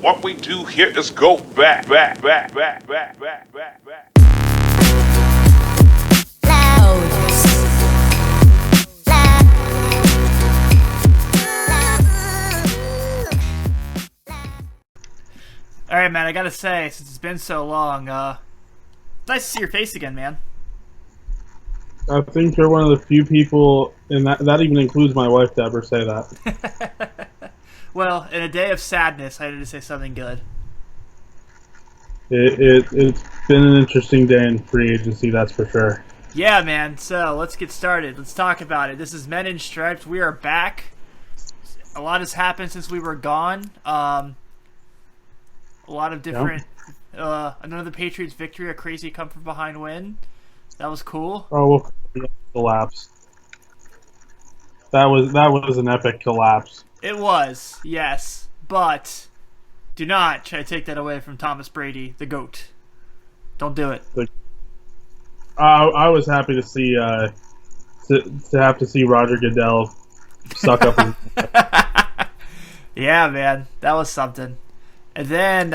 What we do here is go back, back, back, back, back, back, back, back. All right, man, I gotta say, since it's been so long, nice to see your face again, man. I think you're one of the few people, and that even includes my wife, to ever say that. Well, in a day of sadness, I had to say something good. It's been an interesting day in free agency, that's for sure. Yeah, man, so let's get started. Let's talk about it. This is Men in Stripes. We are back. A lot has happened since we were gone. A lot of different... another Patriots victory, a crazy come-from-behind win. That was cool. Oh, collapse. That was an epic collapse. It was, yes. But do not try to take that away from Thomas Brady, the GOAT. Don't do it. I was happy to see to have to see Roger Goodell suck up his... Yeah, man. That was something. And then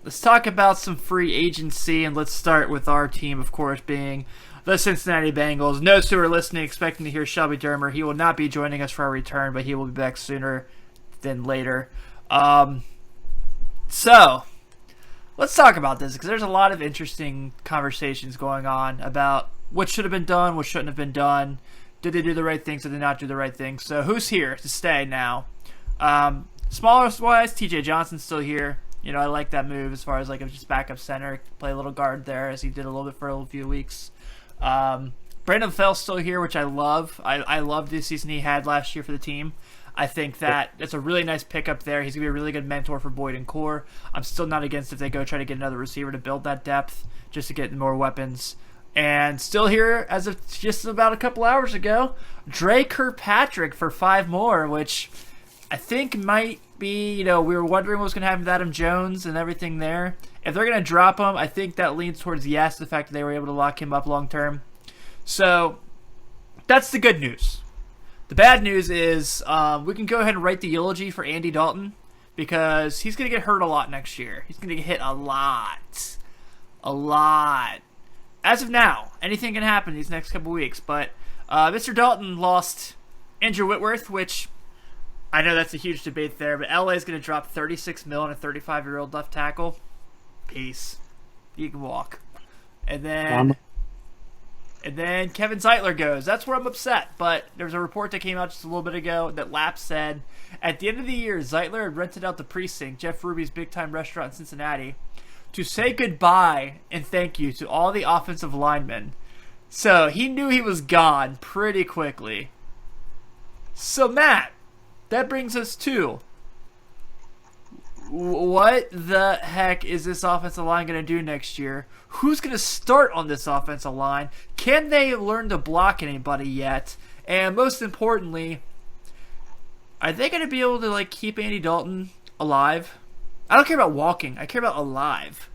let's talk about some free agency, and let's start with our team, of course, being the Cincinnati Bengals. Those who are listening expecting to hear Shelby Dermer, he will not be joining us for our return, but he will be back sooner than later. So, let's talk about this, because there's a lot of interesting conversations going on about what should have been done, what shouldn't have been done. Did they do the right things, did they not do the right things? So, who's here to stay now? Smaller-wise, TJ Johnson's still here. You know, I like that move as far as like just backup center, play a little guard there as he did a little bit for a few weeks. Brandon Fell's still here, which I love. I love the season he had last year for the team. I think that's a really nice pickup there. He's going to be a really good mentor for Boyd and Core. I'm still not against if they go try to get another receiver to build that depth, just to get more weapons. And still here, as of just about a couple hours ago, Dre Kirkpatrick for 5 more, which I think might be, we were wondering what was going to happen with Adam Jones and everything there. If they're going to drop him, I think that leans towards yes, the fact that they were able to lock him up long term. So, that's the good news. The bad news is we can go ahead and write the eulogy for Andy Dalton, because he's going to get hurt a lot next year. He's going to get hit a lot. A lot. As of now, anything can happen these next couple weeks, but Mr. Dalton lost Andrew Whitworth, which... I know that's a huge debate there, but LA is going to drop $36 million on a 35-year-old left tackle. Peace. You can walk. And then Kevin Zeitler goes. That's where I'm upset. But there was a report that came out just a little bit ago that Lapp said at the end of the year, Zeitler had rented out the Precinct, Jeff Ruby's big-time restaurant in Cincinnati, to say goodbye and thank you to all the offensive linemen. So he knew he was gone pretty quickly. So Matt, that brings us to what the heck is this offensive line going to do next year? Who's going to start on this offensive line? Can they learn to block anybody yet? And most importantly, are they going to be able to keep Andy Dalton alive? I don't care about walking. I care about alive.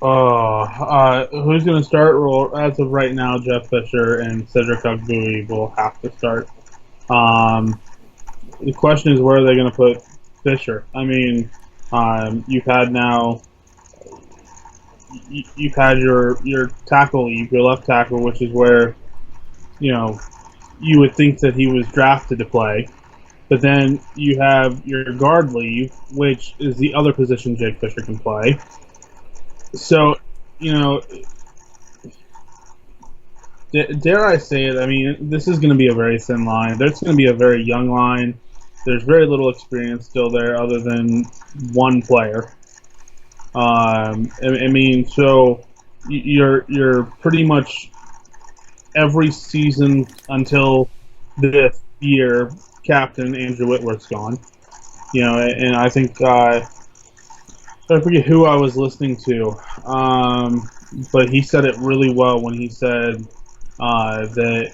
Who's going to start? Well, as of right now, Jeff Fisher and Cedric Ogbuehi will have to start. The question is, where are they going to put Fisher? I mean, you've had your tackle, your left tackle, which is where, you would think that he was drafted to play. But then you have your guard leave, which is the other position Jake Fisher can play. So, dare I say it, I mean, this is going to be a very thin line. There's going to be a very young line. There's very little experience still there other than one player. I mean, so you're pretty much every season until this year, Captain Andrew Whitworth's gone. And I think, I forget who I was listening to, but he said it really well when he said that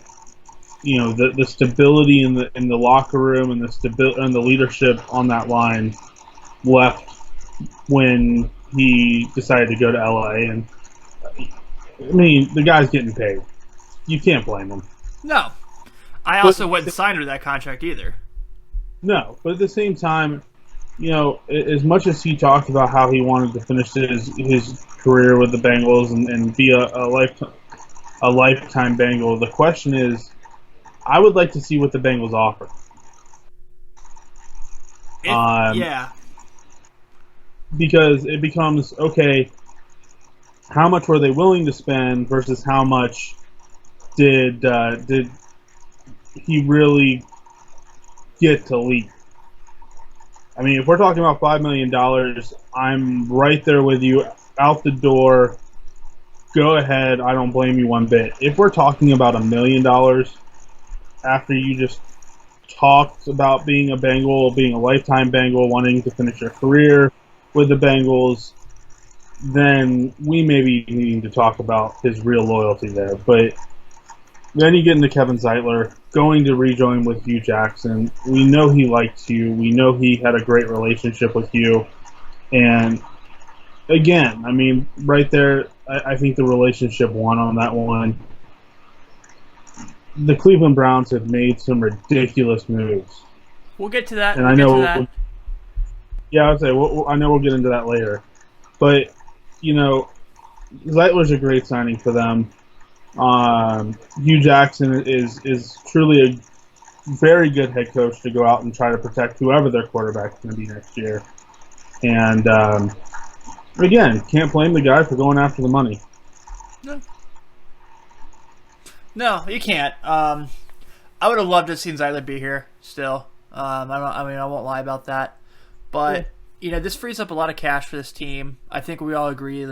the stability in the locker room and the leadership on that line left when he decided to go to LA. And I mean, the guy's getting paid. You can't blame him. No, I also wouldn't sign her that contract either. No, but at the same time, as much as he talked about how he wanted to finish his career with the Bengals and be a lifetime Bengal, the question is, I would like to see what the Bengals offer. Yeah. Because it becomes, okay, how much were they willing to spend versus how much did he really get to leave? I mean, if we're talking about $5 million, I'm right there with you, out the door. Go ahead, I don't blame you one bit. If we're talking about $1 million after you just talked about being a Bengal, being a lifetime Bengal, wanting to finish your career with the Bengals, then we may be needing to talk about his real loyalty there. But then you get into Kevin Zeitler going to rejoin with Hugh Jackson. We know he likes you. We know he had a great relationship with you. And again, I mean, right there, I think the relationship won on that one. The Cleveland Browns have made some ridiculous moves. We'll get to that. And I know, I would say, I know we'll get into that later. But, Zeitler's a great signing for them. Hugh Jackson is truly a very good head coach to go out and try to protect whoever their quarterback is going to be next year. And, again, can't blame the guy for going after the money. No, you can't. I would have loved to have seen Zeitler be here still. I won't lie about that. But, this frees up a lot of cash for this team. I think we all agree,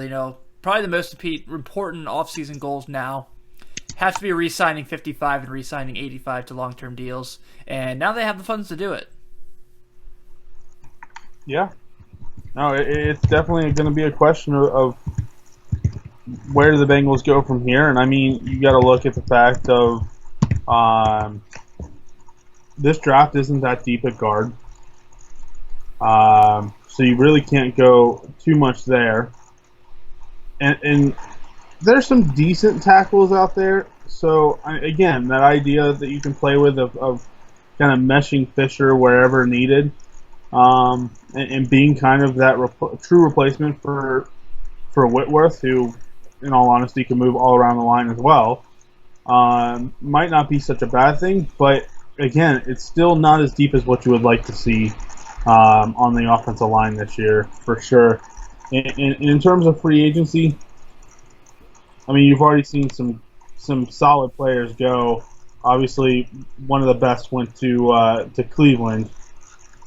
probably the most important offseason goals now have to be re-signing 55 and re-signing 85 to long-term deals. And now they have the funds to do it. Yeah. No, it's definitely going to be a question of where do the Bengals go from here. And, I mean, you got to look at the fact of this draft isn't that deep at guard. So you really can't go too much there. And there's some decent tackles out there. So, again, that idea that you can play with of kind of meshing Fisher wherever needed and being kind of that true replacement for Whitworth, who, in all honesty, can move all around the line as well, might not be such a bad thing. But, again, it's still not as deep as what you would like to see on the offensive line this year, for sure. In terms of free agency, I mean, you've already seen some solid players go. Obviously, one of the best went to Cleveland,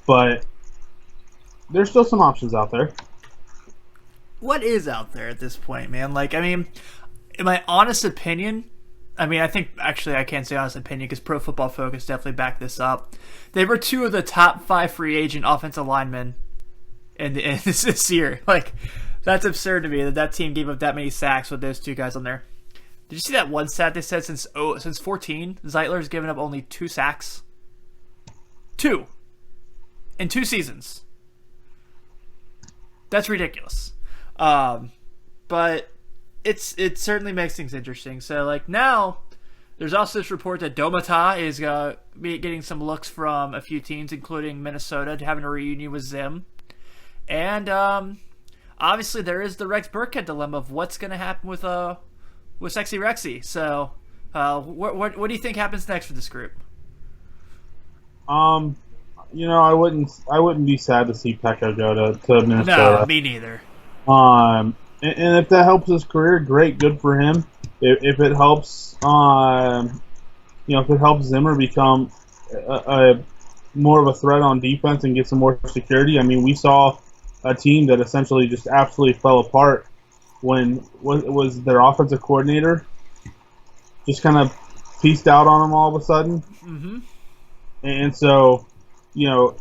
but there's still some options out there. What is out there at this point, man? In my honest opinion, I think actually I can't say honest opinion because Pro Football Focus definitely backed this up. They were two of the top 5 free agent offensive linemen in this year. That's absurd to me that team gave up that many sacks with those two guys on there. Did you see that one stat they said since 14, Zeitler's given up only 2 sacks? 2. In 2 seasons. That's ridiculous. But it certainly makes things interesting. So, now, there's also this report that Domata is getting some looks from a few teams, including Minnesota, having a reunion with Zim. And, obviously, there is the Rex Burkhead dilemma of what's going to happen with Sexy Rexy. So, what do you think happens next for this group? I wouldn't be sad to see Pekka go to Minnesota. No, me neither. And if that helps his career, great, good for him. If it helps, if it helps Zimmer become a more of a threat on defense and get some more security. I mean, we saw a team that essentially just absolutely fell apart when was their offensive coordinator just kind of pieced out on them all of a sudden. Mm-hmm. And so, you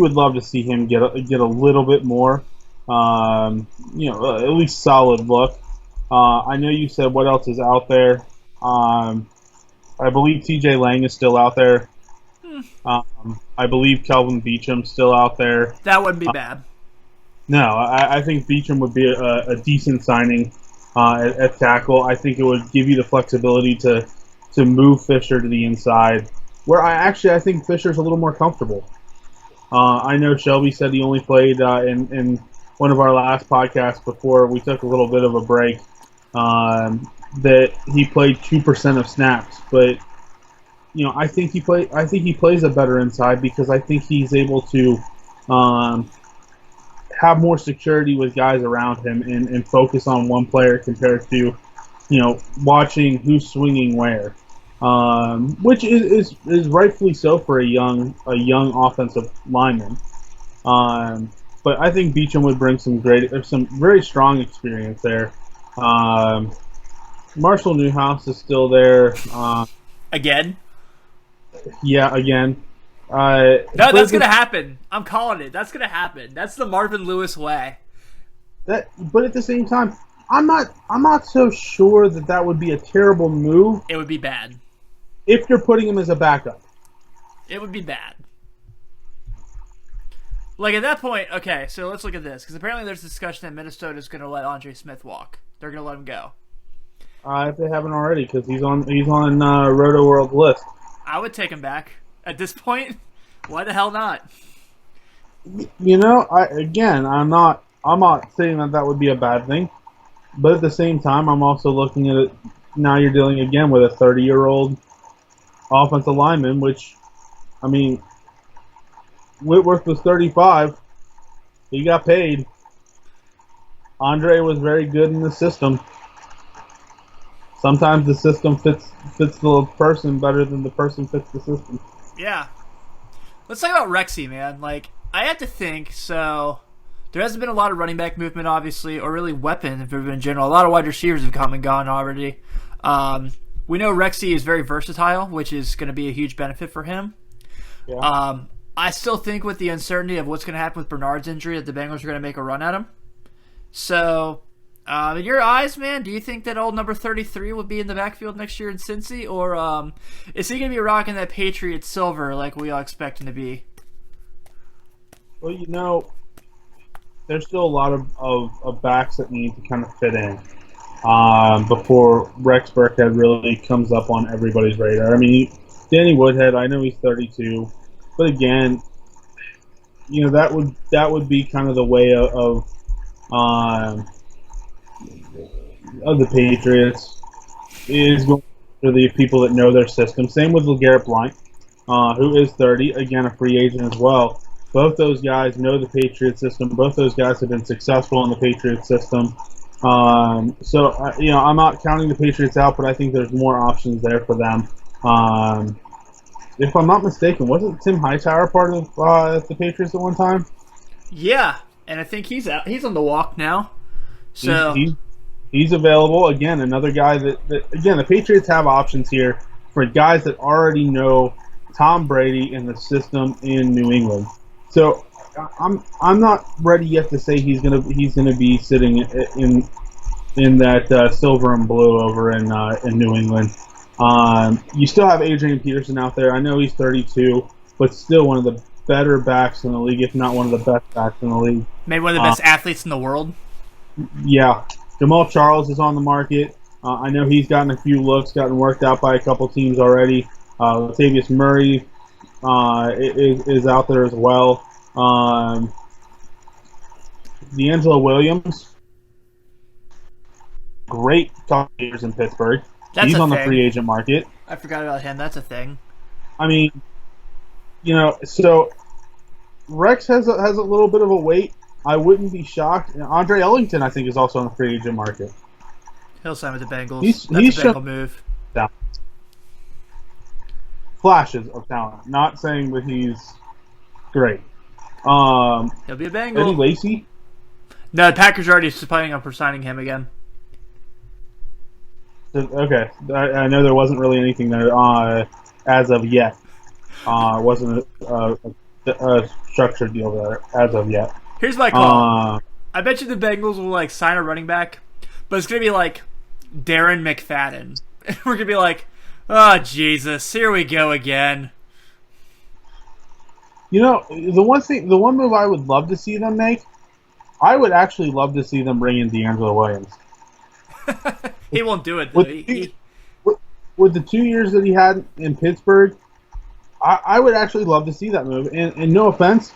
would love to see him get a little bit more, at least solid look. I know you said what else is out there. I believe TJ Lang is still out there. I believe Kelvin Beacham's still out there. That wouldn't be bad. No, I think Beacham would be a decent signing at tackle. I think it would give you the flexibility to move Fisher to the inside, where I think Fisher's a little more comfortable. I know Shelby said he only played in one of our last podcasts before we took a little bit of a break. That he played 2% of snaps, but I think he plays a better inside because I think he's able to have more security with guys around him and focus on one player compared to watching who's swinging where, which is rightfully so for a young offensive lineman. But I think Beecham would bring some very strong experience there. Marshall Newhouse is still there. Again? Yeah, again. No, that's gonna happen. I'm calling it. That's gonna happen. That's the Marvin Lewis way. But at the same time, I'm not so sure that would be a terrible move. It would be bad. If you're putting him as a backup. It would be bad. Like, at that point, okay, so let's look at this. Because apparently there's discussion that Minnesota's going to let Andre Smith walk. They're going to let him go. If they haven't already, because he's on Roto World's list. I would take him back. At this point, why the hell not? I'm not saying that would be a bad thing. But at the same time, I'm also looking at it, now you're dealing again with a 30-year-old offensive lineman, which, I mean, Whitworth was 35. He got paid. Andre was very good in the system. Sometimes the system fits the person better than the person fits the system. Yeah. Let's talk about Rexy, man. Like, I have to think, so there hasn't been a lot of running back movement, obviously, or really weapon in general. A lot of wide receivers have come and gone already. We know Rexy is very versatile, which is going to be a huge benefit for him. Yeah. I still think with the uncertainty of what's going to happen with Bernard's injury that the Bengals are going to make a run at him. So, in your eyes, man, do you think that old number 33 will be in the backfield next year in Cincy? Or is he going to be rocking that Patriots silver like we all expect him to be? Well, there's still a lot of backs that need to kind of fit in before Rex Burkhead really comes up on everybody's radar. I mean, Danny Woodhead, I know he's 32. But again, that would be kind of the way of the Patriots is going for the people that know their system. Same with LeGarrette Blount, who is 30, again a free agent as well. Both those guys know the Patriot system. Both those guys have been successful in the Patriot system. So I'm not counting the Patriots out, but I think there's more options there for them. If I'm not mistaken, wasn't Tim Hightower part of the Patriots at one time? Yeah, and I think he's out. He's on the walk now. So he's available. Again, another guy that again, the Patriots have options here for guys that already know Tom Brady and the system in New England. So I'm not ready yet to say he's gonna be sitting in that silver and blue over in New England. You still have Adrian Peterson out there. I know he's 32, but still one of the better backs in the league, if not one of the best backs in the league. Maybe one of the best athletes in the world. Yeah. Jamal Charles is on the market. I know he's gotten a few looks, gotten worked out by a couple teams already. Latavius Murray is out there as well. D'Angelo Williams, great couple years in Pittsburgh. He's on the free agent market. I forgot about him. That's a thing. I mean, so Rex has a little bit of a wait. I wouldn't be shocked. And Andre Ellington, I think, is also on the free agent market. He'll sign with the Bengals. That's a Bengal move. Down. Flashes of talent. Not saying that he's great. He'll be a Bengal. Eddie Lacy? No, the Packers are already planning on signing him again. Okay, I know there wasn't really anything there as of yet. Wasn't a structured deal there as of yet. Here's my call. I bet you the Bengals will sign a running back, but it's gonna be like Darren McFadden. We're gonna be like, oh Jesus, here we go again. The one move I would love to see them make, I would actually love to see them bring in D'Angelo Williams. He won't do it, though. With the 2 years that he had in Pittsburgh, I would actually love to see that move. And no offense,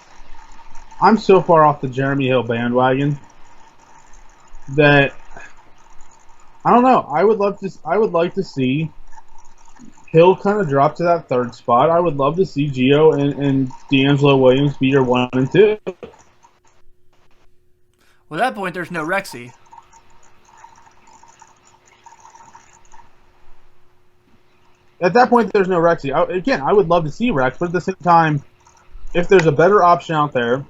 I'm so far off the Jeremy Hill bandwagon that I don't know. I would love to. I would like to see Hill kind of drop to that third spot. I would love to see Gio and D'Angelo Williams be your 1 and 2. Well, at that point, there's no Rexy. At that point, there's no Rexy. Again, I would love to see Rex, but at the same time, if there's a better option out there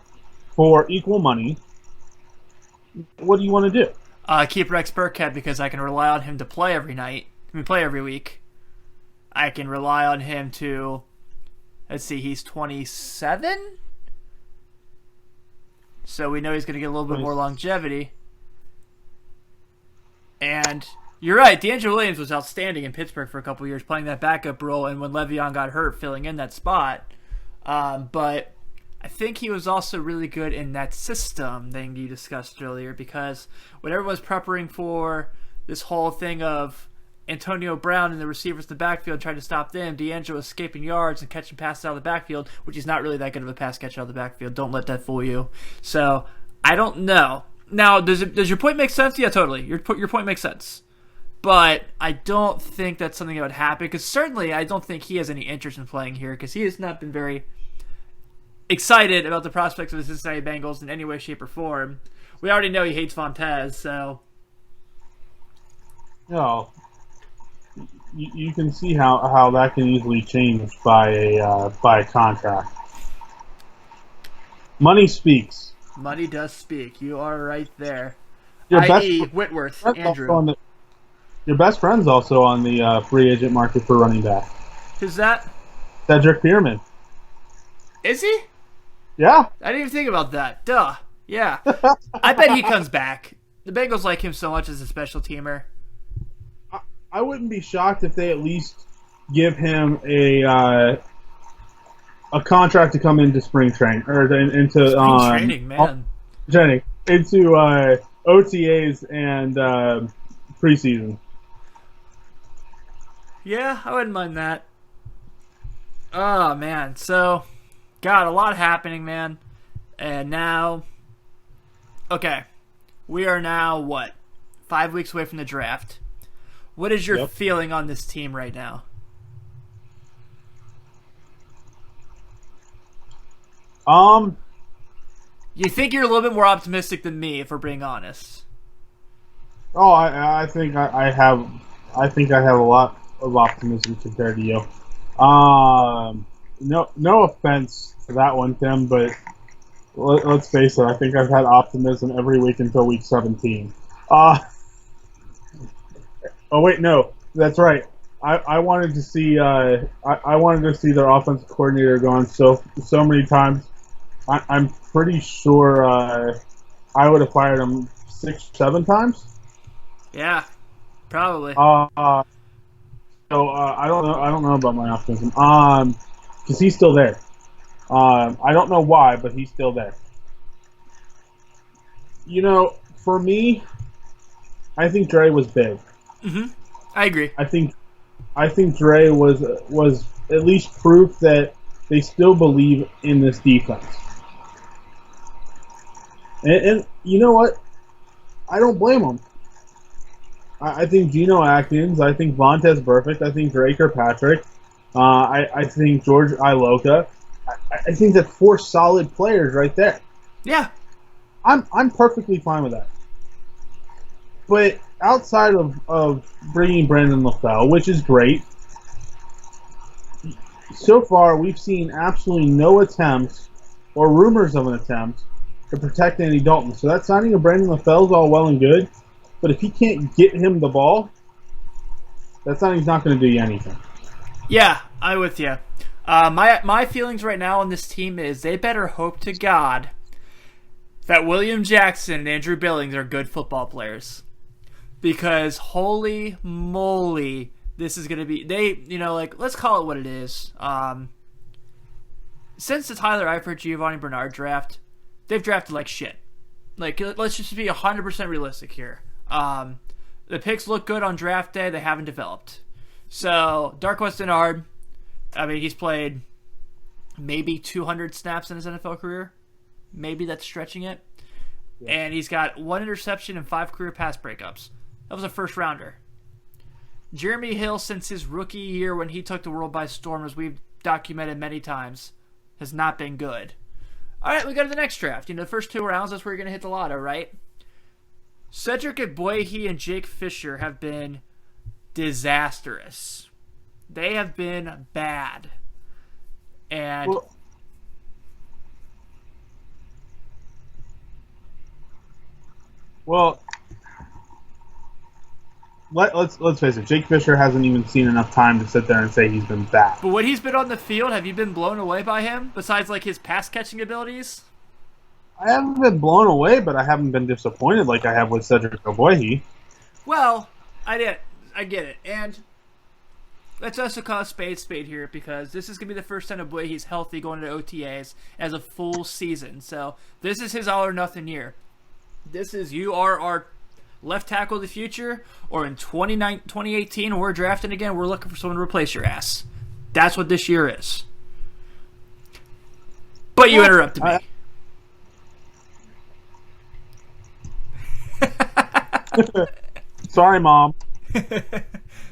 for equal money, what do you want to do? Keep Rex Burkhead because I can rely on him to play every night. Play every week. I can rely on him to. Let's see, he's 27, so we know he's going to get a little bit more longevity. And you're right, D'Angelo Williams was outstanding in Pittsburgh for a couple years, playing that backup role, and when Le'Veon got hurt, filling in that spot. But I think he was also really good in that system thing you discussed earlier, because when everyone's preparing for this whole thing of Antonio Brown and the receivers in the backfield trying to stop them, D'Angelo escaping yards and catching passes out of the backfield, which is not really that good of a pass catch out of the backfield. Don't let that fool you. So I don't know. Now, does your point make sense? Yeah, totally. Your point makes sense. But I don't think that's something that would happen, because certainly I don't think he has any interest in playing here, because he has not been very excited about the prospects of the Cincinnati Bengals in any way, shape, or form. We already know he hates Vontez, so... No. You can see how that can easily change by a contract. Money speaks. Money does speak. You are right there. Your I.e. Whitworth, Andrew. Your best friend's also on the free agent market for running back. Who's that? Cedric Pearman. Is he? Yeah. I didn't even think about that. Duh. Yeah. I bet he comes back. The Bengals like him so much as a special teamer. I wouldn't be shocked if they at least give him a contract to come into spring training or into training, man. Training into OTAs and preseason. Yeah, I wouldn't mind that. Oh man, so got a lot happening, man, and now, okay, we are now what, 5 weeks away from the draft. What is your feeling on this team right now? You think you're a little bit more optimistic than me, if we're being honest. Oh, I think I have a lot of optimism compared to you. No offense to that one, Tim, but let's face it. I think I've had optimism every week until week 17. Oh wait, no, that's right. I wanted to see I wanted to see their offensive coordinator gone so many times. I'm pretty sure I would have fired him 6-7 times. Yeah, probably. So I don't know about my optimism. Because he's still there. I don't know why, but he's still there. You know, for me, I think Dre was big. Mm-hmm. I agree. I think Dre was at least proof that they still believe in this defense. And you know what? I don't blame them. I think Geno Atkins. I think Vontez Burfict. I think Dre Kirkpatrick. I think George Iloka. I think that's 4 solid players right there. Yeah. I'm perfectly fine with that. But outside of bringing Brandon LaFell, which is great, so far we've seen absolutely no attempts or rumors of an attempt to protect Andy Dalton. So that signing of Brandon LaFell is all well and good, but if he can't get him the ball, that signing's not going to do you anything. Yeah, I'm with you. My feelings right now on this team is they better hope to God that William Jackson and Andrew Billings are good football players. Because holy moly, this is going to be... let's call it what it is. Since the Tyler Eifert, Giovanni Bernard draft, they've drafted like shit. Like, let's just be 100% realistic here. The picks look good on draft day. They haven't developed. So, Darqueze Dennard, I mean, he's played maybe 200 snaps in his NFL career. Maybe that's stretching it. Yeah. And he's got 1 interception and 5 career pass breakups. That was a first rounder. Jeremy Hill, since his rookie year when he took the world by storm, as we've documented many times, has not been good. All right, we go to the next draft. The first 2 rounds, that's where you're going to hit the lotto, right? Cedric Ogbuehi and Jake Fisher have been disastrous. They have been bad. And well, let's face it. Jake Fisher hasn't even seen enough time to sit there and say he's been bad. But when he's been on the field, have you been blown away by him? Besides, his pass catching abilities. I haven't been blown away, but I haven't been disappointed like I have with Cedric Ogbuehi. Well, I get it, and let's also call a spade here, because this is going to be the first time Ogbuehi's healthy going into OTAs as a full season. So this is his all or nothing year. This is, you are our left tackle of the future, or in 2018 when we're drafting again, we're looking for someone to replace your ass. That's what this year is. But you interrupted me. Sorry, Mom.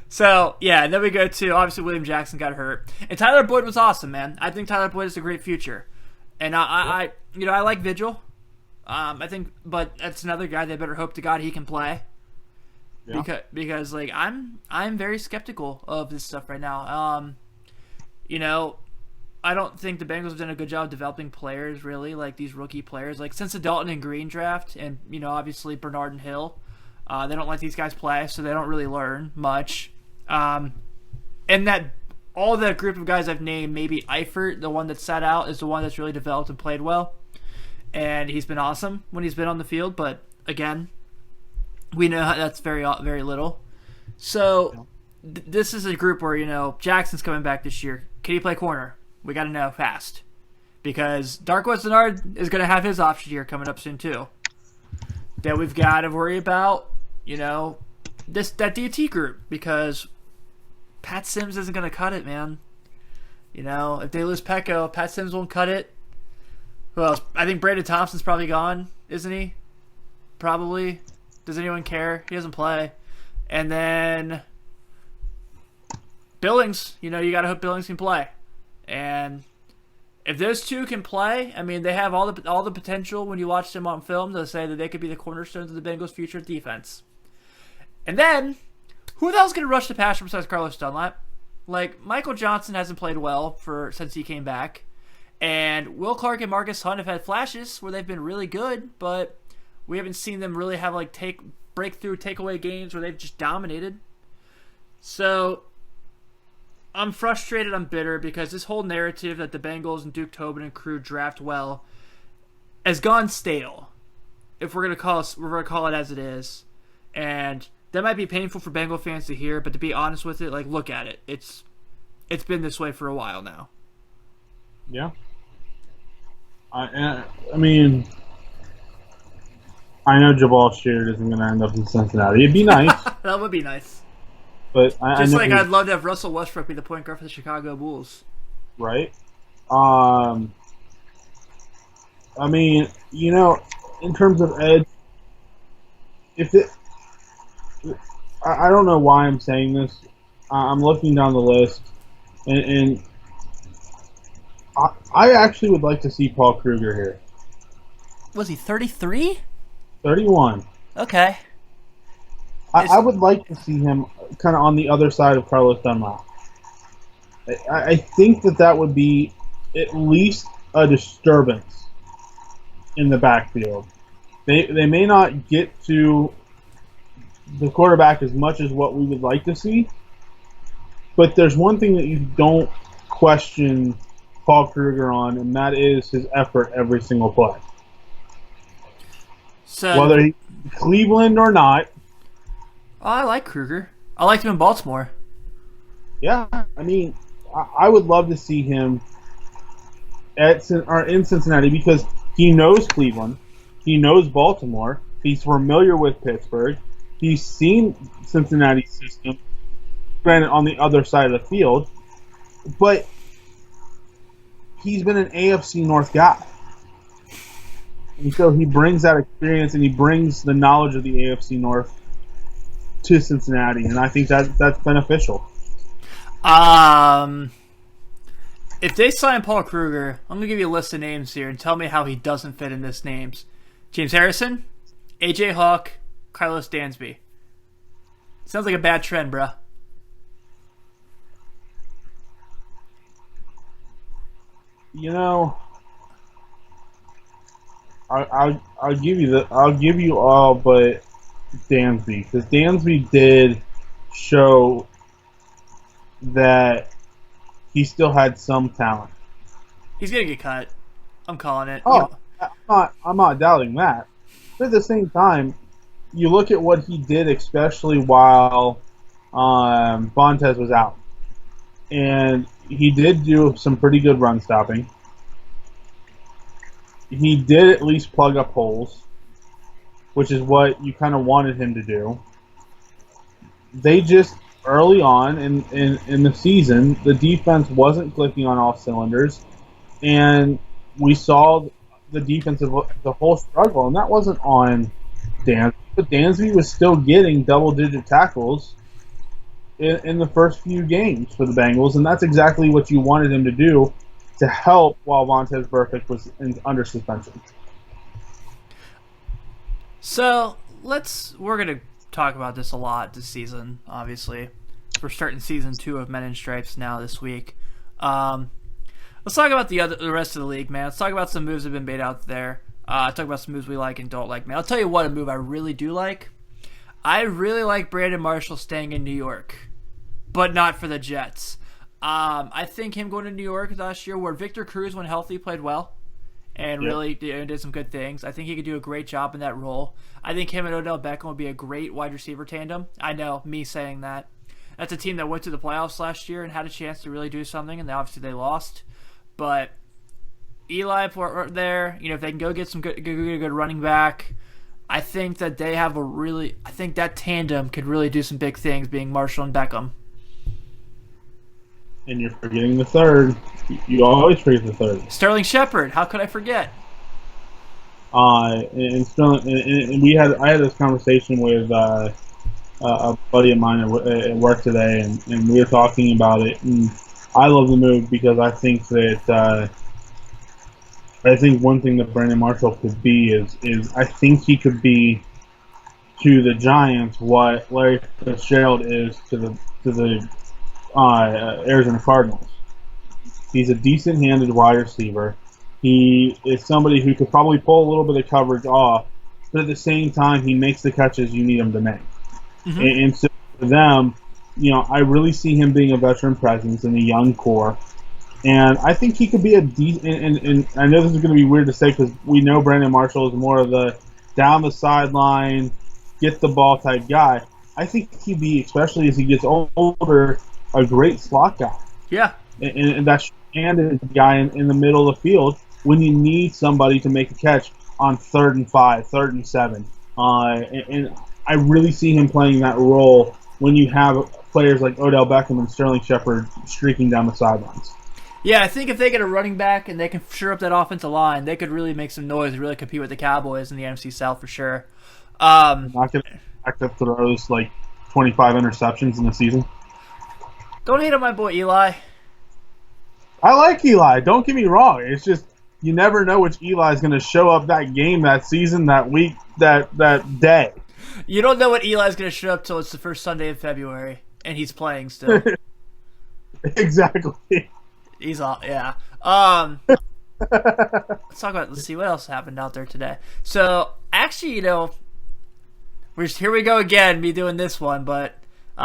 So, yeah, and then we go to, obviously, William Jackson got hurt. And Tyler Boyd was awesome, man. I think Tyler Boyd is a great future. And I like Vigil. I think, but that's another guy they better hope to God he can play. Yeah. Because I'm very skeptical of this stuff right now. I don't think the Bengals have done a good job developing players, really, these rookie players. Since the Dalton and Green draft, and, obviously Bernard and Hill, they don't let these guys play, so they don't really learn much. And that all that group of guys I've named, maybe Eifert, the one that sat out, is the one that's really developed and played well. And he's been awesome when he's been on the field, but again, we know that's very, very little. So this is a group where, Jackson's coming back this year. Can he play corner? We got to know fast, because Darqueze Dennard is going to have his option year coming up soon too. Then we've got to worry about, that DT group, because Pat Sims isn't going to cut it, man. If they lose Pecco, Pat Sims won't cut it. Who else? I think Brandon Thompson's probably gone, isn't he? Probably. Does anyone care? He doesn't play. And then Billings, you got to hope Billings can play. And if those two can play, they have all the potential when you watch them on film to say that they could be the cornerstones of the Bengals' future defense. And then, who the hell's going to rush the passer besides Carlos Dunlap? Michael Johnson hasn't played well since he came back. And Will Clark and Marcus Hunt have had flashes where they've been really good, but we haven't seen them really have breakthrough takeaway games where they've just dominated. So I'm frustrated, I'm bitter, because this whole narrative that the Bengals and Duke Tobin and crew draft well has gone stale. If we're gonna call it as it is. And that might be painful for Bengal fans to hear, but to be honest with it, look at it. It's been this way for a while now. Yeah. I know Jabal Sheard isn't going to end up in Cincinnati. It'd be nice. That would be nice. But I'd love to have Russell Westbrook be the point guard for the Chicago Bulls. Right. In terms of edge, I don't know why I'm saying this. I'm looking down the list, and I actually would like to see Paul Kruger here. Was he 33? 31. Okay. I would like to see him kind of on the other side of Carlos Dunlap. I think that would be at least a disturbance in the backfield. They may not get to the quarterback as much as what we would like to see, but there's one thing that you don't question Paul Kruger on, and that is his effort every single play. So, whether he's Cleveland or not. I like Kruger. I liked him in Baltimore. Yeah, I would love to see him in Cincinnati, because he knows Cleveland, he knows Baltimore, he's familiar with Pittsburgh, he's seen Cincinnati's system, granted on the other side of the field, but he's been an AFC North guy. And so he brings that experience and he brings the knowledge of the AFC North to Cincinnati, and I think that's beneficial. If they sign Paul Kruger, I'm going to give you a list of names here and tell me how he doesn't fit in this names. James Harrison, AJ Hawk, Carlos Dansby. Sounds like a bad trend, bruh. You know, I'll give you all but Dansby, because Dansby did show that he still had some talent. He's gonna get cut. I'm calling it. Oh, I'm not doubting that. But at the same time, you look at what he did, especially while Vontaze was out, and he did do some pretty good run stopping. He did at least plug up holes, which is what you kind of wanted him to do. They just, early on in the season, the defense wasn't clicking on all cylinders, and we saw the defense of the whole struggle, and that wasn't on Dansby, but Dansby was still getting double-digit tackles in the first few games for the Bengals, and that's exactly what you wanted him to do to help while Vontaze Burfict was under suspension. So we're gonna talk about this a lot this season. Obviously, we're starting season 2 of Men in Stripes now this week. Let's talk about the rest of the league, man. Let's talk about some moves that have been made out there. Talk about some moves we like and don't like, man. I'll tell you what, a move I really do like. I really like Brandon Marshall staying in New York, but not for the Jets. I think him going to New York last year, where Victor Cruz, when healthy, played well and really did some good things. I think he could do a great job in that role. I think him and Odell Beckham would be a great wide receiver tandem. I know, me saying that. That's a team that went to the playoffs last year and had a chance to really do something, and obviously they lost. But Eli there, if they can go get some good running back, I think that they have I think that tandem could really do some big things, being Marshall and Beckham. And you're forgetting the third. You always forget the third. Sterling Shepard. How could I forget? And I had this conversation with a buddy of mine at work today, and we were talking about it. And I love the move because I think that one thing that Brandon Marshall could be is I think he could be to the Giants what Larry Fitzgerald is to the Arizona Cardinals. He's a decent-handed wide receiver. He is somebody who could probably pull a little bit of coverage off, but at the same time, he makes the catches you need him to make. Mm-hmm. And so for them, I really see him being a veteran presence in a young core. And I think he could be a decent, and I know this is going to be weird to say because we know Brandon Marshall is more of the down the sideline, get the ball type guy. I think he'd be, especially as he gets older, a great slot guy. Yeah. And that's handed guy in the middle of the field when you need somebody to make a catch on 3rd and 5, 3rd and 7. And I really see him playing that role when you have players like Odell Beckham and Sterling Shepard streaking down the sidelines. Yeah, I think if they get a running back and they can shore up that offensive line, they could really make some noise and really compete with the Cowboys in the NFC South for sure. Not going to back up throws like 25 interceptions in the season. Don't hate on my boy Eli. I like Eli. Don't get me wrong. It's just you never know which Eli is going to show up that game, that season, that week, that day. You don't know what Eli's going to show up till it's the first Sunday in February, and he's playing still. Exactly. He's all yeah. Let's see what else happened out there today. So actually, here we go again, me doing this one, but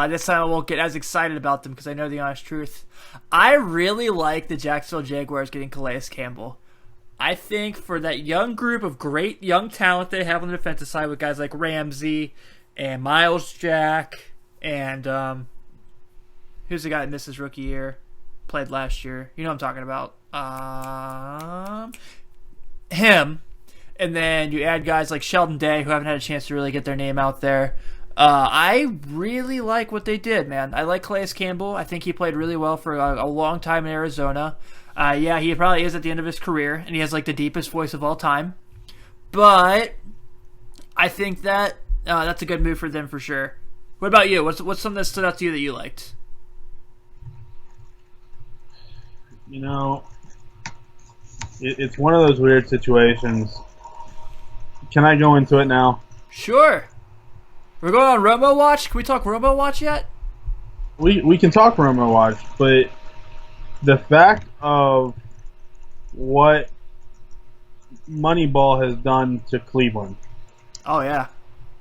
this time I won't get as excited about them because I know the honest truth. I really like the Jacksonville Jaguars getting Calais Campbell. I think for that young group of great young talent they have on the defensive side with guys like Ramsey and Miles Jack and who's the guy that missed his rookie year, played last year. You know what I'm talking about. Him. And then you add guys like Sheldon Day who haven't had a chance to really get their name out there. I really like what they did, man. I like Calais Campbell. I think he played really well for a long time in Arizona. Yeah, he probably is at the end of his career, and he has like the deepest voice of all time. But I think that that's a good move for them for sure. What about you? What's something that stood out to you that you liked? You know, it's one of those weird situations. Can I go into it now? Sure. We're going on Romo Watch. Can we talk Romo Watch yet? We can talk Romo Watch, but the fact of what Moneyball has done to Cleveland. Oh yeah.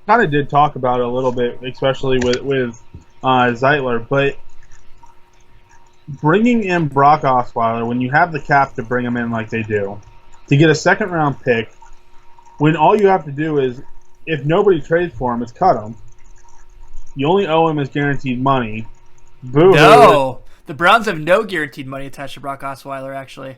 Kind of did talk about it a little bit, especially with Zeitler, but bringing in Brock Osweiler when you have the cap to bring him in like they do, to get a second-round pick, when all you have to do is, if nobody trades for him, is cut him. You only owe him his guaranteed money. Boo-hoo. No, the Browns have no guaranteed money attached to Brock Osweiler. Actually,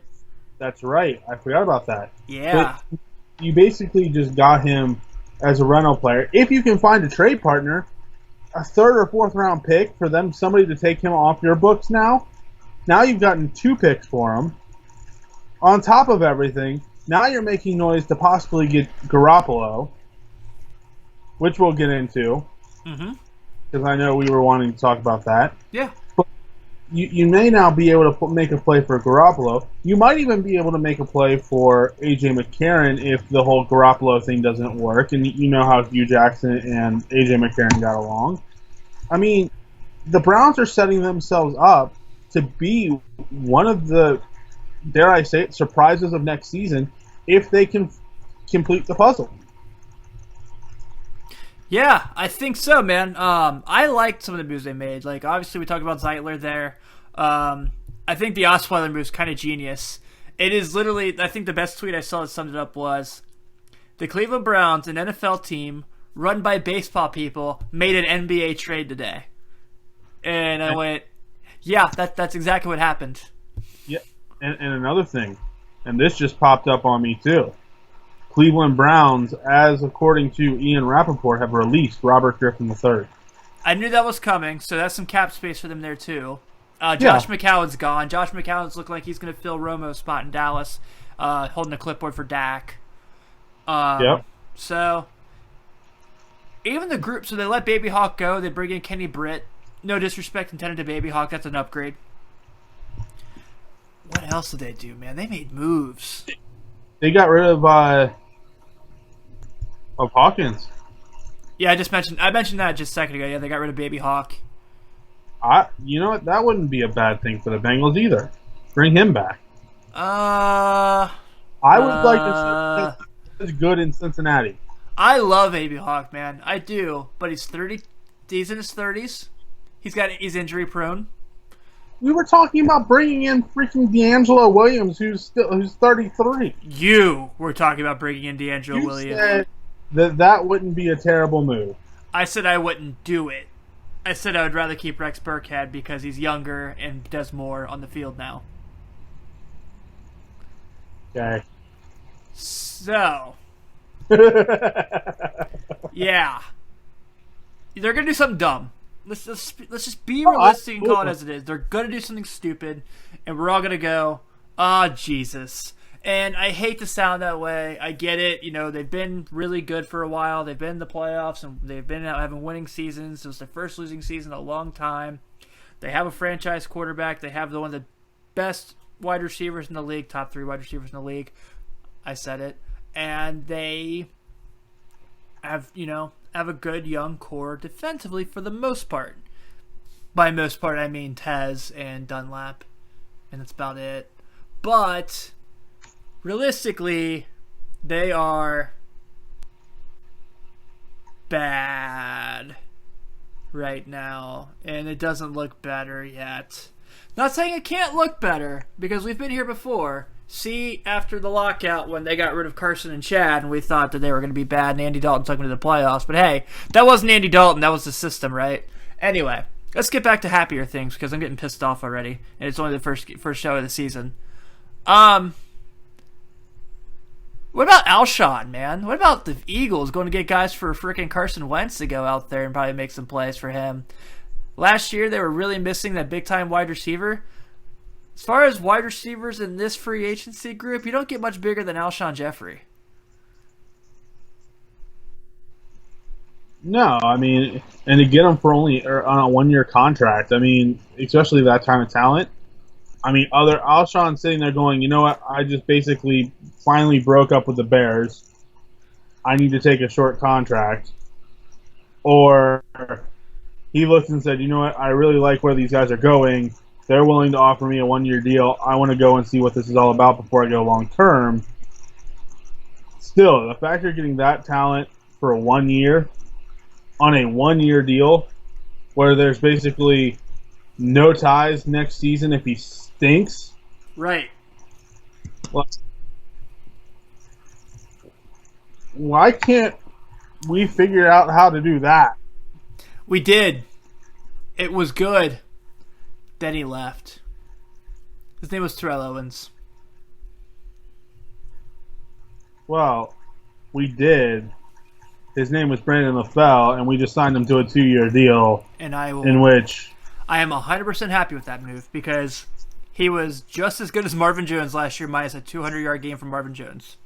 that's right. I forgot about that. Yeah. But you basically just got him as a rental player. If you can find a trade partner, a third or fourth round pick for them, somebody to take him off your books now. Now you've gotten 2 picks for him. On top of everything, now you're making noise to possibly get Garoppolo, which we'll get into. Because I know we were wanting to talk about that. Yeah. But you may now be able to make a play for Garoppolo. You might even be able to make a play for A.J. McCarron if the whole Garoppolo thing doesn't work. And you know how Hugh Jackson and A.J. McCarron got along. I mean, the Browns are setting themselves up to be one of the, dare I say it, surprises of next season if they can complete the puzzle. Yeah, I think so, man. I liked some of the moves they made. Like, obviously, we talked about Zeitler there. I think the Osweiler move is kind of genius. It is literally, I think the best tweet I saw that summed it up was, the Cleveland Browns, an NFL team run by baseball people, made an NBA trade today. And I went, yeah, that's exactly what happened. Yeah, and another thing, and this just popped up on me too. Cleveland Browns, as according to Ian Rappaport, have released Robert Griffin III. I knew that was coming, so that's some cap space for them there too. Josh McCown's gone. Josh McCown's looking like he's going to fill Romo's spot in Dallas, holding a clipboard for Dak. Yep. So, even the group, so they let Baby Hawk go. They bring in Kenny Britt. No disrespect intended to Baby Hawk. That's an upgrade. What else did they do, man? They made moves. They got rid of Hawkins. Yeah, I mentioned that just a second ago. Yeah, they got rid of Baby Hawk. You know what? That wouldn't be a bad thing for the Bengals either. Bring him back. I would like to see that as good in Cincinnati. I love Baby Hawk, man. I do, but he's 30. He's in his 30s. He's injury prone. We were talking about bringing in freaking D'Angelo Williams, who's 33. You were talking about bringing in D'Angelo Williams. Said that wouldn't be a terrible move. I said I wouldn't do it. I said I would rather keep Rex Burkhead because he's younger and does more on the field now. Okay. So, yeah, they're gonna do something dumb. Let's just be realistic and call it as it is. They're gonna do something stupid, and we're all gonna go, Jesus. And I hate to sound that way. I get it. You know, they've been really good for a while. They've been in the playoffs, and they've been out having winning seasons. It was their first losing season in a long time. They have a franchise quarterback. They have one of the best wide receivers in the league, top 3 wide receivers in the league. I said it. And they have a good young core defensively for the most part. By most part, I mean Tez and Dunlap, and that's about it. But realistically, they are bad right now, and it doesn't look better yet. Not saying it can't look better, because we've been here before. See, after the lockout, when they got rid of Carson and Chad, and we thought that they were going to be bad, and Andy Dalton took them to the playoffs. But hey, that wasn't Andy Dalton, that was the system, right? Anyway, let's get back to happier things, because I'm getting pissed off already, and it's only the first show of the season. What about Alshon, man? What about the Eagles going to get guys for freaking Carson Wentz to go out there and probably make some plays for him? Last year, they were really missing that big-time wide receiver. As far as wide receivers in this free agency group, you don't get much bigger than Alshon Jeffrey. No, I mean, and to get him for only on a 1 year contract, I mean, especially that kind of talent. I mean, other Alshon sitting there going, you know what? I just basically finally broke up with the Bears. I need to take a short contract. Or he looked and said, you know what? I really like where these guys are going. They're willing to offer me a 1 year deal. I want to go and see what this is all about before I go long term. Still, the fact you're getting that talent for 1 year on a 1 year deal where there's basically no ties next season if he stinks. Right. Well, why can't we figure out how to do that? We did. It was good. Then he left. His name was Terrell Owens. Well, we did. His name was Brandon LaFell, and we just signed him to a 2 year deal. And I in which I am 100% happy with that move because he was just as good as Marvin Jones last year, minus a 200-yard game from Marvin Jones.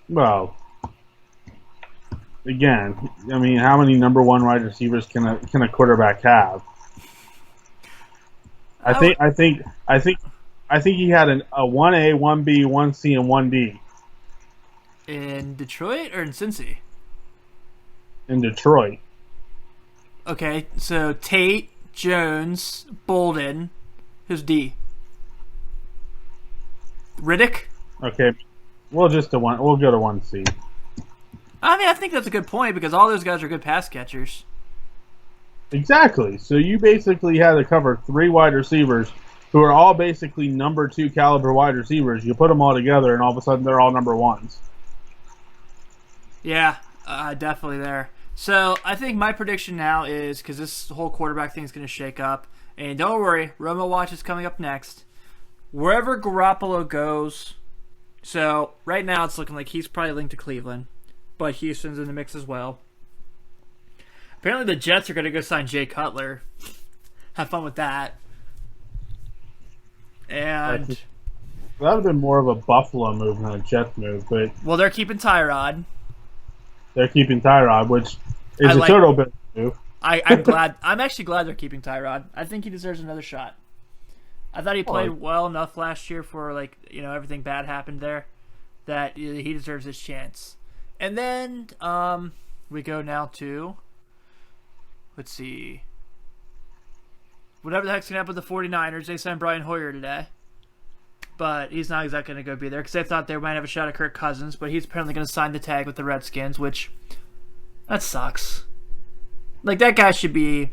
Well, again, I mean, how many number one wide receivers can a quarterback have? I think he had a 1A, 1B, 1C, and 1D. In Detroit or in Cincy? In Detroit. Okay, so Tate, Jones, Bolden, who's D? Riddick? Okay, we'll go to 1C. I mean, I think that's a good point because all those guys are good pass catchers. Exactly. So you basically had to cover 3 wide receivers who are all basically number 2 caliber wide receivers. You put them all together, and all of a sudden they're all number 1s. Yeah, definitely there. So I think my prediction now is, because this whole quarterback thing is going to shake up, and don't worry, Romo Watch is coming up next. Wherever Garoppolo goes, so right now it's looking like he's probably linked to Cleveland, but Houston's in the mix as well. Apparently the Jets are going to go sign Jay Cutler. Have fun with that. And that would have been more of a Buffalo move than a Jets move, but well, they're keeping Tyrod. They're keeping Tyrod, which is a total bit move. I'm glad. I'm actually glad they're keeping Tyrod. I think he deserves another shot. I thought he played well enough last year for everything bad happened there that he deserves his chance. And then we go now to, let's see, whatever the heck's going to happen with the 49ers. They signed Brian Hoyer today. But he's not exactly going to go be there because they thought they might have a shot at Kirk Cousins, but he's apparently going to sign the tag with the Redskins, which, that sucks. Like, that guy should be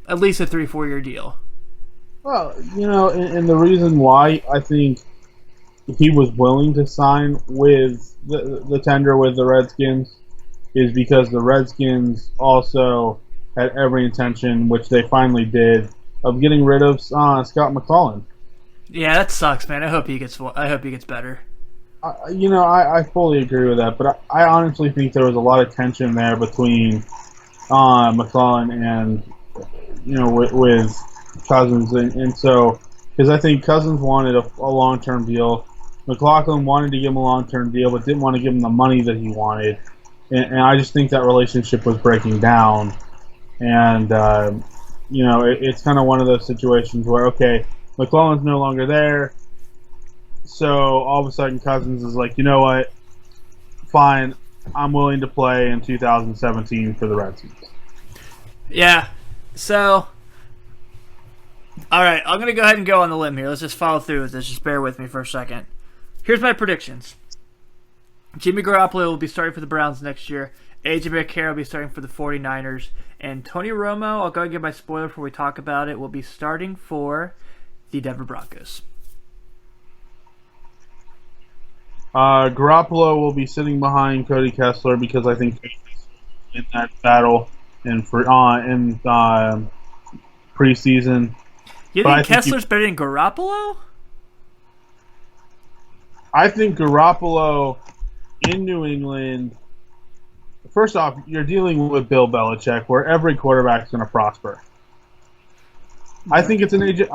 at least a 3-4 year deal. Well, and the reason why I think he was willing to sign with the tender with the Redskins is because the Redskins also had every intention, which they finally did, of getting rid of Scott McClellan. Yeah, that sucks, man. I hope he gets better. I fully agree with that, but I honestly think there was a lot of tension there between McClellan and with Cousins, and so because I think Cousins wanted a long-term deal, McLaughlin wanted to give him a long-term deal, but didn't want to give him the money that he wanted, and I just think that relationship was breaking down, and it's kind of one of those situations where McClellan's no longer there, so all of a sudden Cousins is like, you know what, fine, I'm willing to play in 2017 for the Redskins. Yeah, so, alright, I'm going to go ahead and go on the limb here. Let's just follow through with this. Just bear with me for a second. Here's my predictions. Jimmy Garoppolo will be starting for the Browns next year. A.J. McCarron will be starting for the 49ers. And Tony Romo, I'll go and give my spoiler before we talk about it, will be starting for the Denver Broncos. Garoppolo will be sitting behind Cody Kessler because I think in that battle in preseason. You think Kessler's better than Garoppolo? I think Garoppolo in New England. First off, you're dealing with Bill Belichick, where every quarterback is going to prosper. I think it's an AJ.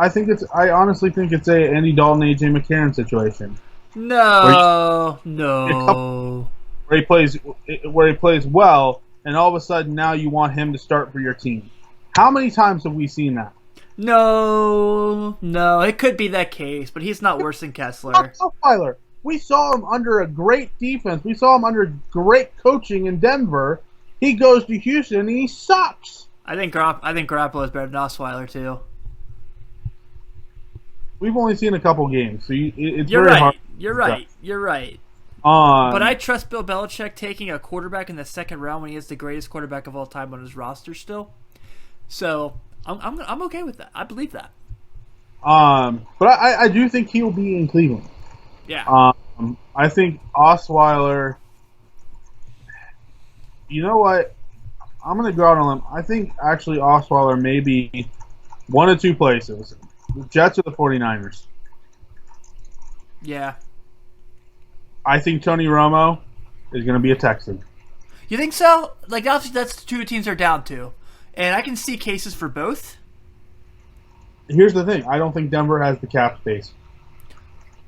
I honestly think it's a Andy Dalton, AJ McCarron situation No, couple- no. where he plays well, and all of a sudden now you want him to start for your team. How many times have we seen that? No, it could be that case, but he's not worse than Kessler. Osweiler. We saw him under a great defense. We saw him under great coaching in Denver. He goes to Houston and he sucks. I think Garoppolo is better than Osweiler too. We've only seen a couple games, so it's You're very right. hard. You're right. You're right. But I trust Bill Belichick taking a quarterback in the second round when he has the greatest quarterback of all time on his roster still. So I'm okay with that. I believe that. But I do think he will be in Cleveland. Yeah. I think Osweiler. You know what? I'm going to go out on him. I think actually Osweiler may be one of two places: the Jets or the 49ers. Yeah. I think Tony Romo is going to be a Texan. You think so? Like, obviously, that's the two teams are down to. And I can see cases for both. Here's the thing. I don't think Denver has the cap space.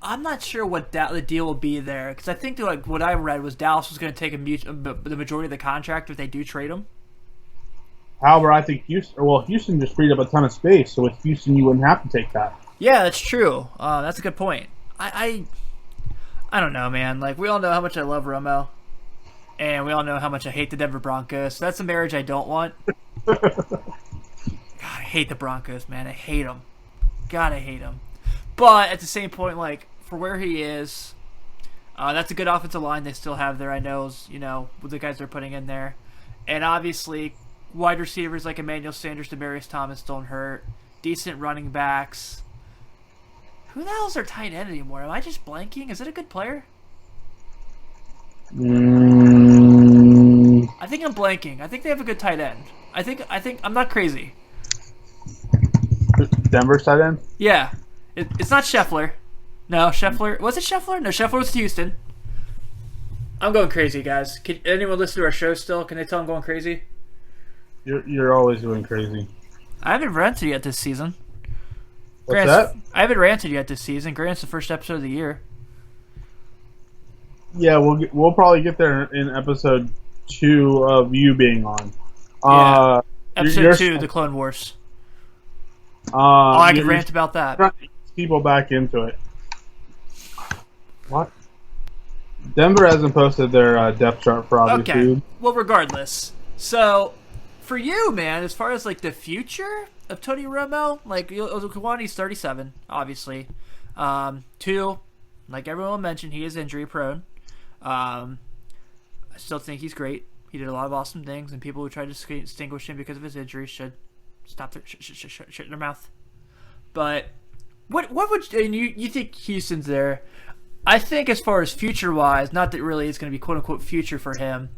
I'm not sure what the deal will be there. Because I think that, like, what I read was Dallas was going to take the majority of the contract if they do trade him. However, I think Houston just freed up a ton of space. So with Houston, you wouldn't have to take that. Yeah, that's true. That's a good point. I don't know, man. Like, we all know how much I love Romo. And we all know how much I hate the Denver Broncos. So that's a marriage I don't want. God, I hate the Broncos, man. I hate them. God, I hate them. But at the same point, like, for where he is, that's a good offensive line they still have there, I know, with the guys they're putting in there. And obviously, wide receivers like Emmanuel Sanders, Demaryius Thomas don't hurt. Decent running backs. Who the hell is their tight end anymore? Am I just blanking? Is it a good player? I think I'm blanking. I think they have a good tight end. I think I'm not crazy. Denver's tight end? Yeah. It's not Scheffler. No, Scheffler. Was it Scheffler? No, Scheffler was Houston. I'm going crazy, guys. Can anyone listen to our show still? Can they tell I'm going crazy? You're always doing crazy. I haven't ranted yet this season. What's that? I haven't ranted yet this season. Grant's the first episode of the year. Yeah, we'll probably get there in episode 2 of you being on. Yeah. Episode 2, the Clone Wars. I could rant about that. Trying to get people back into it. What? Denver hasn't posted their depth chart for obvious reasons. Well, regardless. So, for you, man, as far as like the future of Tony Romo, like one, he's 37, obviously. 2, like everyone mentioned, he is injury prone. I still think he's great. He did a lot of awesome things, and people who try to distinguish him because of his injuries should stop their shit in their mouth. But what would you think Houston's there? I think as far as future wise, not that really it's going to be quote unquote future for him.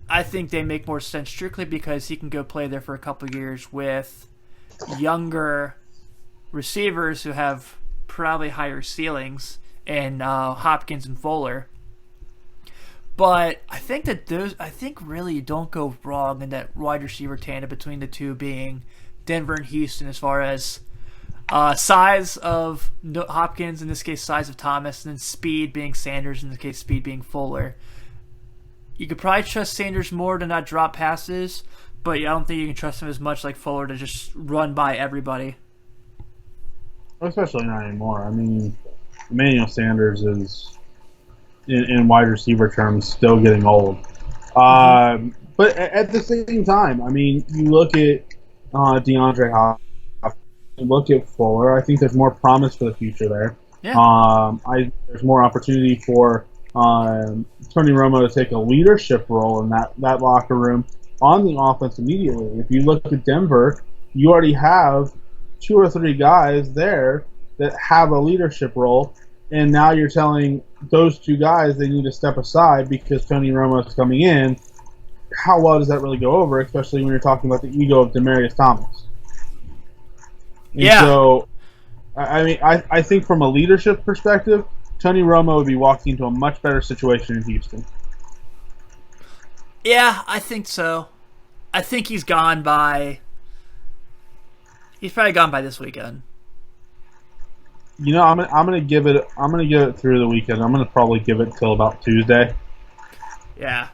I think they make more sense strictly because he can go play there for a couple of years with younger receivers who have probably higher ceilings, and Hopkins and Fuller. But I think really you don't go wrong in that wide receiver tandem between the two being Denver and Houston as far as size of Hopkins, in this case size of Thomas, and then speed being Sanders, in this case speed being Fuller. You could probably trust Sanders more to not drop passes, but I don't think you can trust him as much like Fuller to just run by everybody. Especially not anymore. I mean, Emmanuel Sanders is, in wide receiver terms, still getting old. But at the same time, I mean, you look at DeAndre Hopkins, you look at Fuller. I think there's more promise for the future there. Yeah. There's more opportunity for Tony Romo to take a leadership role in that locker room on the offense immediately. If you look at Denver, you already have 2 or 3 guys there that have a leadership role, and now you're telling those 2 guys they need to step aside because Tony Romo is coming in. How well does that really go over, especially when you're talking about the ego of Demaryius Thomas? And yeah. So, I mean, I think from a leadership perspective, Tony Romo would be walking into a much better situation in Houston. Yeah, I think so. I think he's gone by He's probably gone by this weekend. You know, I'm gonna give it through the weekend. I'm gonna probably give it till about Tuesday. Yeah.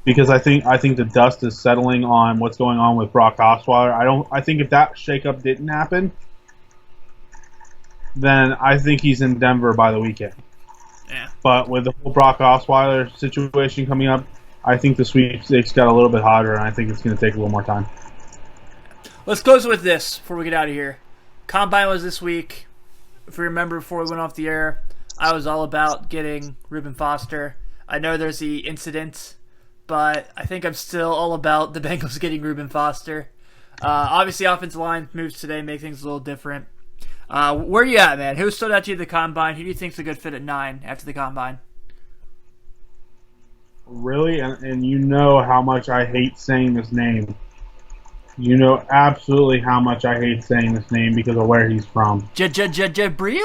Because I think the dust is settling on what's going on with Brock Osweiler. I think if that shakeup didn't happen, then I think he's in Denver by the weekend. Yeah. But with the whole Brock Osweiler situation coming up, I think the sweepstakes got a little bit hotter, and I think it's going to take a little more time. Let's close with this before we get out of here. Combine was this week. If you remember, before we went off the air, I was all about getting Reuben Foster. I know there's the incident, but I think I'm still all about the Bengals getting Reuben Foster. Obviously, offensive line moves today make things a little different. Where are you at, man? Who stood out to you at the Combine? Who do you think's a good fit at 9 after the Combine? Really? And you know how much I hate saying this name. You know absolutely how much I hate saying this name because of where he's from. Jabril?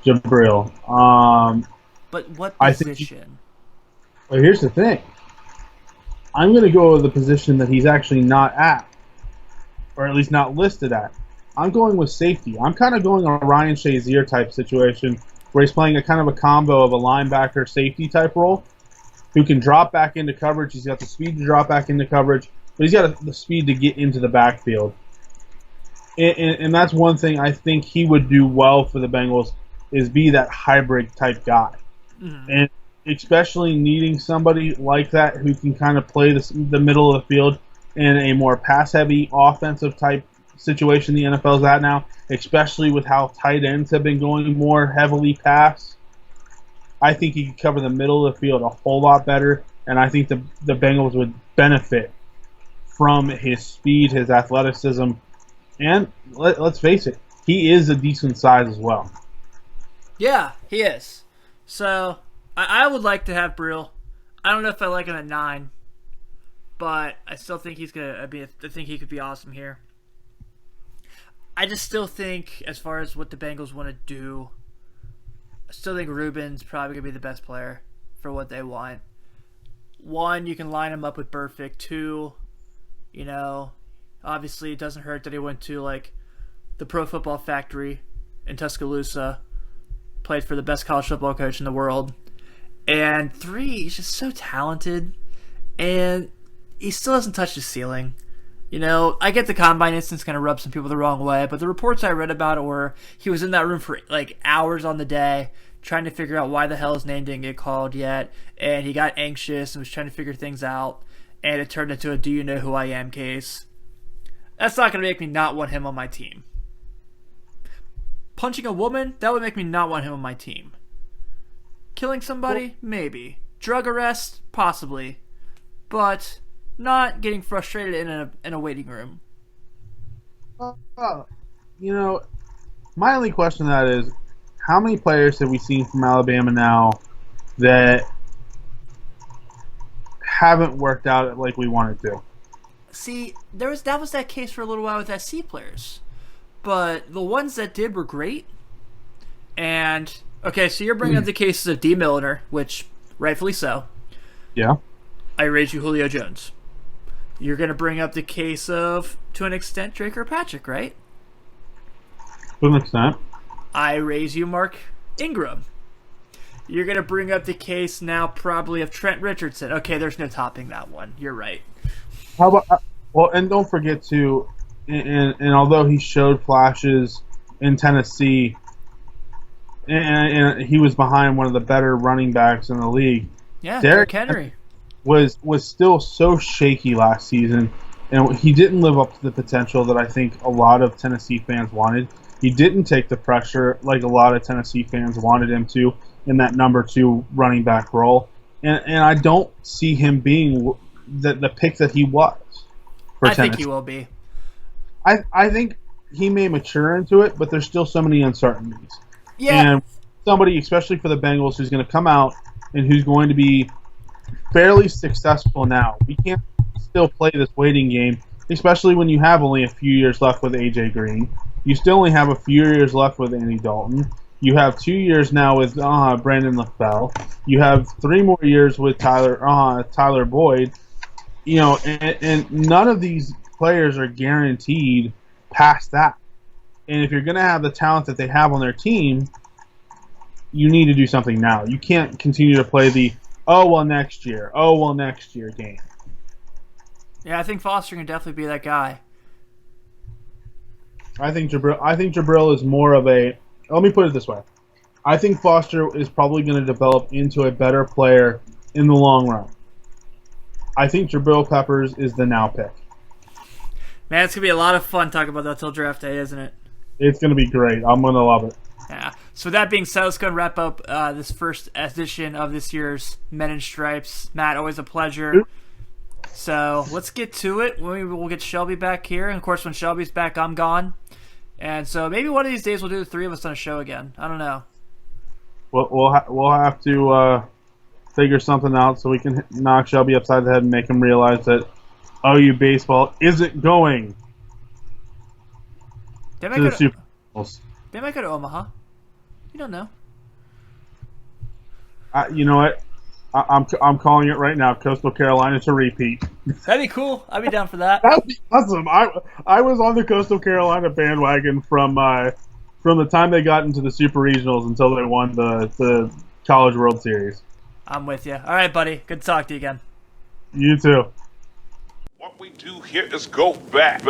Jabril. But what position? Well, here's the thing. I'm going to go with the position that he's actually not at, or at least not listed at. I'm going with safety. I'm kind of going a Ryan Shazier type situation where he's playing a kind of a combo of a linebacker safety type role who can drop back into coverage. He's got the speed to drop back into coverage, but he's got the speed to get into the backfield. And that's one thing I think he would do well for the Bengals is be that hybrid type guy. Mm-hmm. And especially needing somebody like that who can kind of play the middle of the field in a more pass-heavy offensive type situation the NFL's at now, especially with how tight ends have been going more heavily pass. I think he could cover the middle of the field a whole lot better, and I think the Bengals would benefit from his speed, his athleticism, and let's face it, he is a decent size as well. Yeah, he is. So I would like to have Brill. I don't know if I like him at 9, but I still think he's gonna be. I think he could be awesome here. I just still think, as far as what the Bengals want to do, I still think Reuben's probably gonna be the best player for what they want. 1, you can line him up with Burfict. 2, obviously it doesn't hurt that he went to like the Pro Football Factory in Tuscaloosa, played for the best college football coach in the world. And 3, he's just so talented, and he still hasn't touched his ceiling. I get the Combine instance kind of rub some people the wrong way, but the reports I read about it were he was in that room for like hours on the day trying to figure out why the hell his name didn't get called yet, and he got anxious and was trying to figure things out, and it turned into a do you know who I am case. That's not going to make me not want him on my team. Punching a woman, that would make me not want him on my team. Killing somebody? Maybe. Drug arrest? Possibly. But not getting frustrated in a waiting room. My only question to that is, how many players have we seen from Alabama now that haven't worked out like we wanted to? See, that was that case for a little while with SC players. But the ones that did were great. And okay, so you're bringing up the cases of D. Milliner, which rightfully so. Yeah. I raise you Julio Jones. You're going to bring up the case of, to an extent, Drake Kirkpatrick, right? To an extent. I raise you Mark Ingram. You're going to bring up the case now probably of Trent Richardson. Okay, there's no topping that one. You're right. How about, well, and don't forget to, and although he showed flashes in Tennessee, and he was behind one of the better running backs in the league. Yeah, Derrick Henry was still so shaky last season, and he didn't live up to the potential that I think a lot of Tennessee fans wanted. He didn't take the pressure like a lot of Tennessee fans wanted him to in that number 2 running back role, and I don't see him being the pick that he was. I think he will be. I think he may mature into it, but there's still so many uncertainties. Yeah. And somebody, especially for the Bengals, who's going to come out and who's going to be fairly successful now. We can't still play this waiting game, especially when you have only a few years left with A.J. Green. You still only have a few years left with Andy Dalton. You have 2 years now with Brandon LaFell. You have 3 more years with Tyler Boyd. And none of these players are guaranteed past that. And if you're going to have the talent that they have on their team, you need to do something now. You can't continue to play the next year game. Yeah, I think Foster can definitely be that guy. I think Jabril is more of a. Let me put it this way. I think Foster is probably going to develop into a better player in the long run. I think Jabril Peppers is the now pick. Man, it's going to be a lot of fun talking about that till draft day, isn't it? It's going to be great. I'm going to love it. Yeah. So with that being said, let's go and wrap up this first edition of this year's Men in Stripes. Matt, always a pleasure. So let's get to it. We'll get Shelby back here. And, of course, when Shelby's back, I'm gone. And so maybe one of these days we'll do the three of us on a show again. I don't know. We'll have to figure something out so we can knock Shelby upside the head and make him realize that OU baseball isn't going to the Super Bowls. They might go to Omaha. You don't know. You know what? I'm calling it right now. Coastal Carolina to repeat. That'd be cool. I'd be down for that. That'd be awesome. I was on the Coastal Carolina bandwagon from the time they got into the Super Regionals until they won the College World Series. I'm with you. All right, buddy. Good to talk to you again. You too. What we do here is go back.